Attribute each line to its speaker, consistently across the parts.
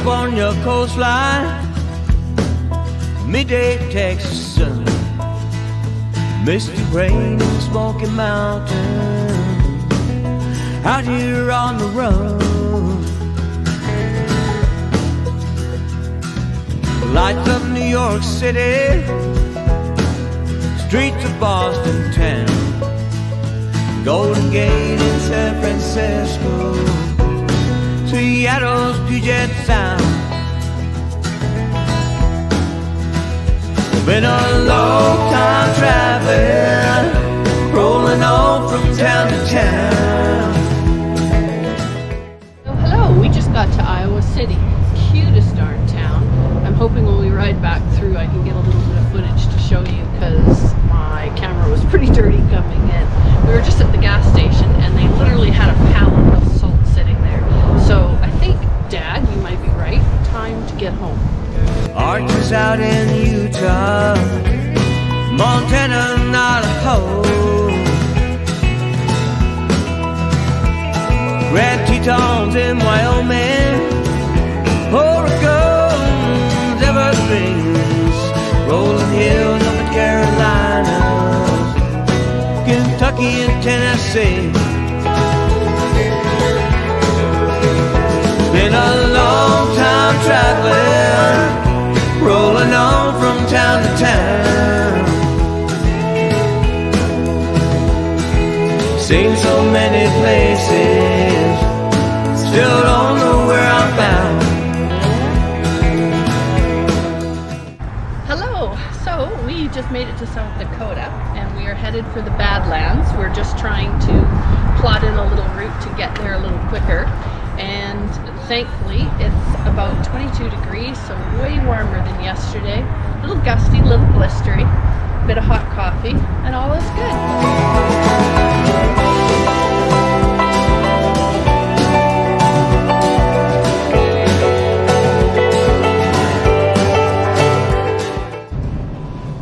Speaker 1: California coastline, midday Texas sun, misty rain in Smoky Mountain, out here on the run. Lights of New York City, streets of Boston town, Golden Gate in San Francisco, Seattle's Puget Sound. Been a long time traveling, rolling on from town to town.
Speaker 2: Oh, hello, we just got to Iowa City. Cutest darn town. I'm hoping when we ride back through I can get a little bit of footage to show you, because my camera was pretty dirty coming in. We were just at the gas station and they literally had a pallet of salt sitting there. So I think, Dad, you might be right. Time to get home.
Speaker 1: Arches out in Utah, Montana, Idaho, Grand Tetons in Wyoming, Oregon's Everglades, rolling hills of the Carolinas, Kentucky and Tennessee. Been a long time traveling, rolling on from town to town. Seen so many places, still don't know where I'm bound.
Speaker 2: Hello! So we just made it to South Dakota and we are headed for the Badlands. We're just trying to plot in a little route to get there a little quicker. And thankfully it's about 22 degrees, so way warmer than yesterday. A little gusty, a little blistery, a bit of hot coffee, and all is good.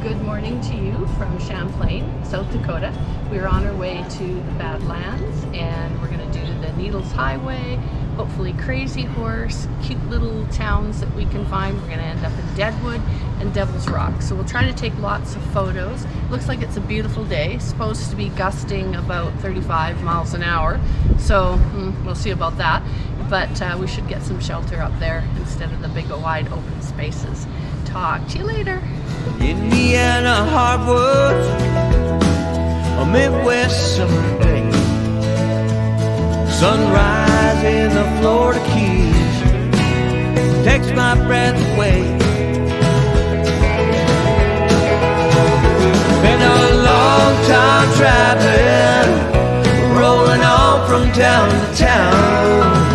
Speaker 2: Good morning to you from Champlain, South Dakota. We're on our way to the Badlands and we're going to do the Needles Highway, hopefully Crazy Horse, cute little towns that we can find. We're going to end up in Deadwood and Devil's Rock. So we'll try to take lots of photos. Looks like it's a beautiful day. It's supposed to be gusting about 35 miles an hour. So we'll see about that. But we should get some shelter up there instead of the big wide open spaces. Talk to you later.
Speaker 1: Indiana hardwoods, a Midwest summer day, sunrise in the Florida Keys takes my breath away. Been a long time traveling, rolling on from town to town.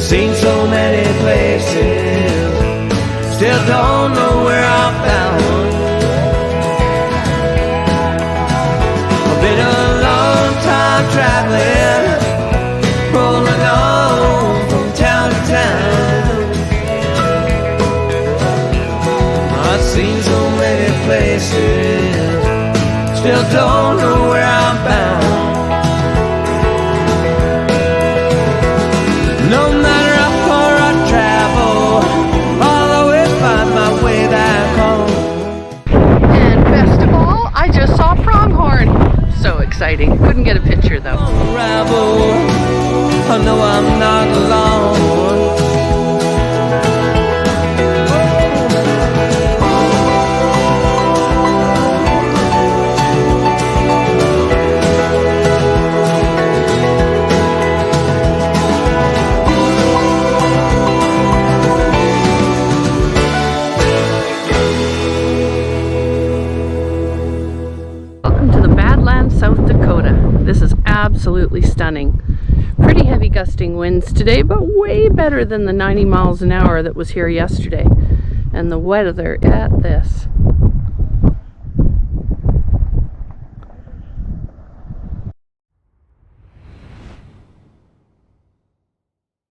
Speaker 1: Seen so many places, still don't know where I'm bound. I've been a long time traveling, rolling on from town to town. I've seen so many places, still don't know where I'm bound. No matter how far I travel, I'll always find my way back home.
Speaker 2: And best of all, I just saw pronghorn. So exciting. Couldn't get a picture though.
Speaker 1: Unravel, I know I'm not alone.
Speaker 2: South Dakota. This is absolutely stunning. Pretty heavy gusting winds today, but way better than the 90 miles an hour that was here yesterday. And the weather at this.